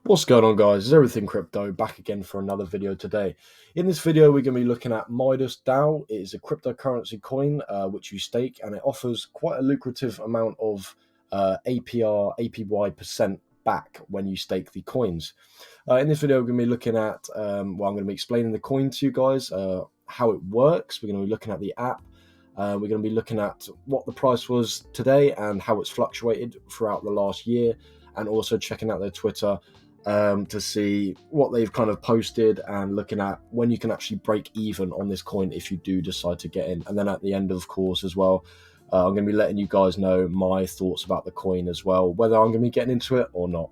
What's going on, guys? It's Everything Crypto back again for another video today. In this video, we're going to be looking at Midas DAO. It is a cryptocurrency coin which you stake, and it offers quite a lucrative amount of APY percent back when you stake the coins. In this video, we're going to be looking at, I'm going to be explaining the coin to you guys, how it works. We're going to be looking at the app. We're going to be looking at what the price was today and how it's fluctuated throughout the last year, and also checking out their Twitter to see what they've kind of posted and looking at when you can actually break even on this coin if you do decide to get in. And then at the end, of course, as well, I'm going to be letting you guys know my thoughts about the coin as well, whether I'm going to be getting into it or not.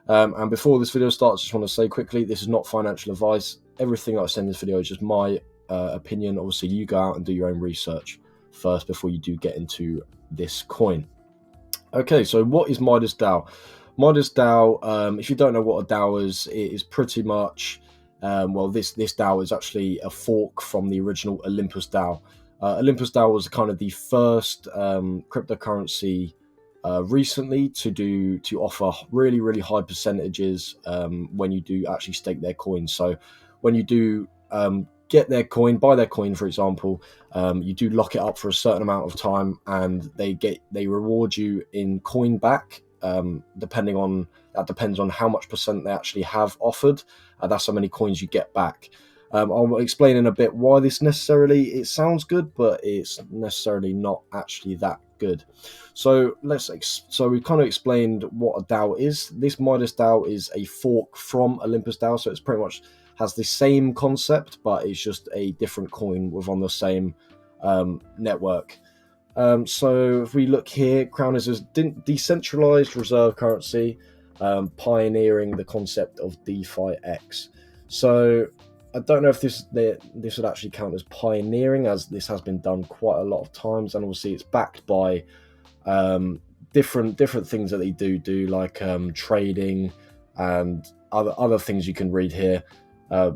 And before this video starts, I just want to say quickly, this is not financial advice. Everything I say in this video is just my opinion. Obviously, you go out and do your own research first before you do get into this coin. Okay, so what is Midas DAO? Midas DAO, if you don't know what a DAO is, it is pretty much, this DAO is actually a fork from the original Olympus DAO. Olympus DAO was kind of the first cryptocurrency recently to offer really high percentages when you do actually stake their coins. So when you do get their coin, buy their coin, for example, you do lock it up for a certain amount of time, and they reward you in coin back. Depends on how much percent they actually have offered. That's how many coins you get back. I'll explain in a bit why this it sounds good, but it's necessarily not actually that good. So we kind of explained what a DAO is. This Midas DAO is a fork from Olympus DAO, so it's pretty much has the same concept, but it's just a different coin within the same network. So if we look here, Crown is a decentralized reserve currency, pioneering the concept of DeFi X. So I don't know if this would actually count as pioneering, as this has been done quite a lot of times, and obviously it's backed by different things that they do like trading and other things you can read here.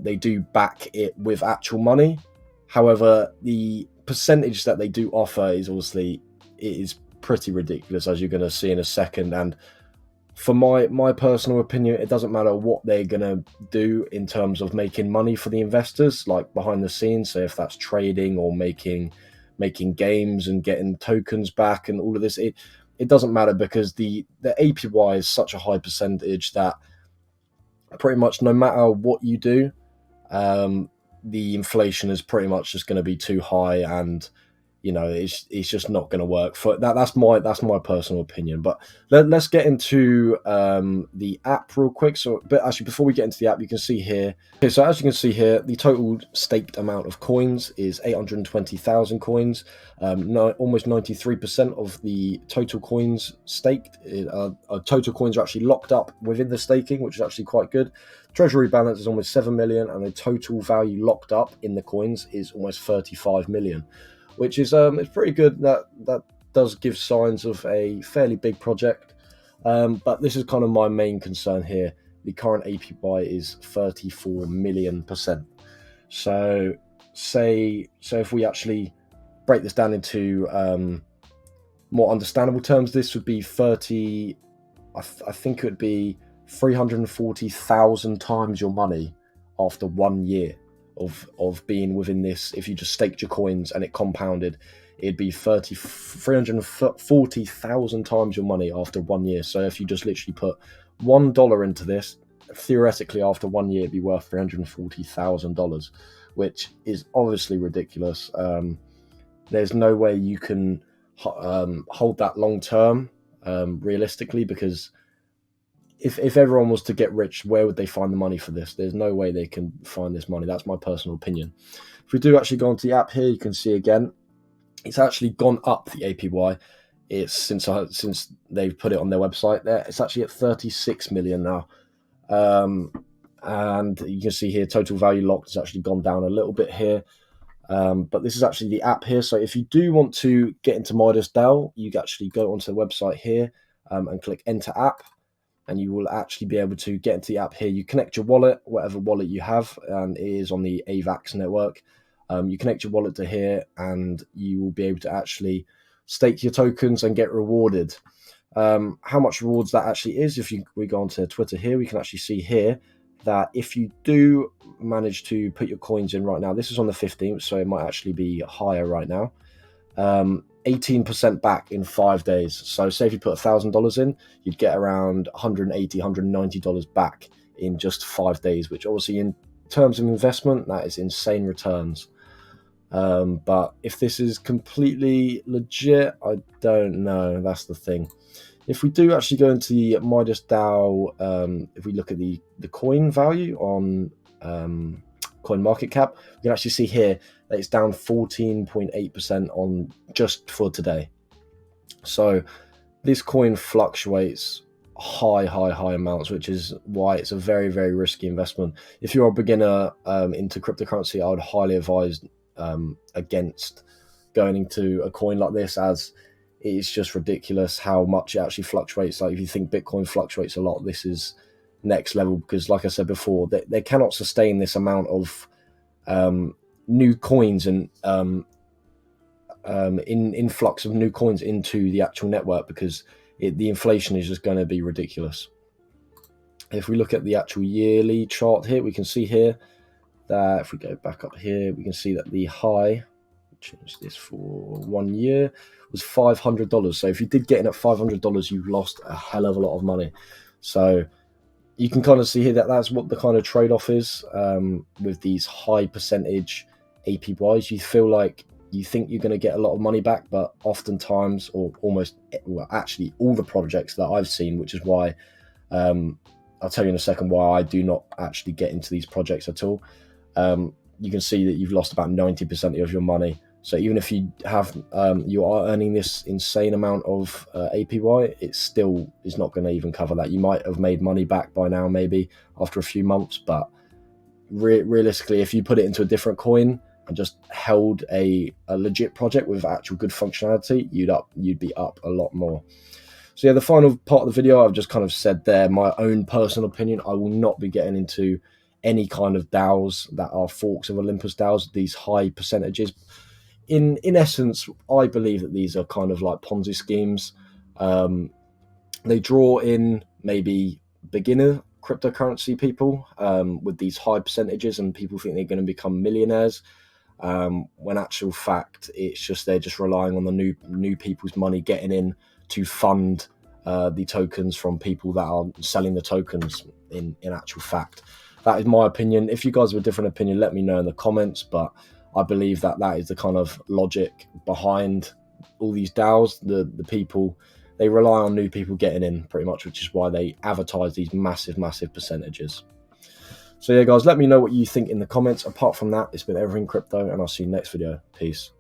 They do back it with actual money. However, the percentage that they do offer is pretty ridiculous, as you're going to see in a second. And for my personal opinion, it doesn't matter what they're going to do in terms of making money for the investors, like behind the scenes. So if that's trading or making games and getting tokens back and all of this, it doesn't matter, because the APY is such a high percentage that pretty much no matter what you do, the inflation is pretty much just going to be too high, and it's just not going to work for that. That's my personal opinion. But let's get into the app real quick. But actually, before we get into the app, you can see here. Okay, so as you can see here, the total staked amount of coins is 820,000 coins. Almost 93% of the total coins staked. Total coins are actually locked up within the staking, which is actually quite good. Treasury balance is almost 7 million, and the total value locked up in the coins is almost 35 million. Which is it's pretty good. That does give signs of a fairly big project, but this is kind of my main concern here. The current APY is 34 million percent. So if we actually break this down into more understandable terms, this would be 30. I think it would be 340,000 times your money after 1 year of being within this. If you just staked your coins and it compounded, it'd be 340,000 times your money after 1 year. So if you just literally put $1 into this, theoretically after 1 year it'd be worth $340,000, which is obviously ridiculous. There's no way you can hold that long term, realistically, because if everyone was to get rich, where would they find the money for this? There's no way they can find this money. That's my personal opinion. If we do actually go onto the app here, you can see again, it's actually gone up, the APY. It's since they've put it on their website there. It's actually at 36 million now. And you can see here, total value locked has actually gone down a little bit here. But this is actually the app here. So if you do want to get into Midas DAO, you can actually go onto the website here and click enter app. And you will actually be able to get into the app here. You connect your wallet, whatever wallet you have, and it is on the AVAX network. You connect your wallet to here, and you will be able to actually stake your tokens and get rewarded. How much rewards that actually is, if we go onto Twitter here, we can actually see here that if you do manage to put your coins in right now, this is on the 15th, so it might actually be higher right now. 18% back in 5 days. So say if you put $1,000 in, you'd get around $180, $190 back in just 5 days, which obviously in terms of investment, that is insane returns. But if this is completely legit, I don't know. That's the thing. If we do actually go into the Midas DAO, if we look at the coin value on coin market cap, we can actually see here that it's down 14.8% on just for today. So this coin fluctuates high amounts, which is why it's a very, very risky investment. If you're a beginner into cryptocurrency, I would highly advise against going into a coin like this, as it's just ridiculous how much it actually fluctuates. Like if you think Bitcoin fluctuates a lot, this is next level, because like I said before, they cannot sustain this amount of new coins and influx of new coins into the actual network, because the inflation is just going to be ridiculous. If we look at the actual yearly chart here, we can see here that if we go back up here, we can see that the high, change this for 1 year, was $500. So if you did get in at $500, you've lost a hell of a lot of money. So you can kind of see here that that's what the kind of trade-off is with these high percentage APYs. You feel like you think you're going to get a lot of money back, but oftentimes, or almost, well, actually all the projects that I've seen, which is why I'll tell you in a second why I do not actually get into these projects at all. You can see that you've lost about 90% of your money. So even if you have you are earning this insane amount of APY, it still is not going to even cover that. You might have made money back by now, maybe after a few months, but realistically, if you put it into a different coin and just held a legit project with actual good functionality, you'd be up a lot more. So yeah, the final part of the video, I've just kind of said there my own personal opinion. I will not be getting into any kind of DAOs that are forks of Olympus DAOs, these high percentages. In essence, I believe that these are kind of like Ponzi schemes. They draw in maybe beginner cryptocurrency people with these high percentages, and people think they're going to become millionaires. When actual fact, it's just they're just relying on the new people's money getting in to fund the tokens from people that are selling the tokens. In actual fact, that is my opinion. If you guys have a different opinion, let me know in the comments. But I believe that is the kind of logic behind all these DAOs. The people, they rely on new people getting in pretty much, which is why they advertise these massive percentages. So yeah, guys, let me know what you think in the comments. Apart from that, it's been everything crypto, and I'll see you next video. Peace.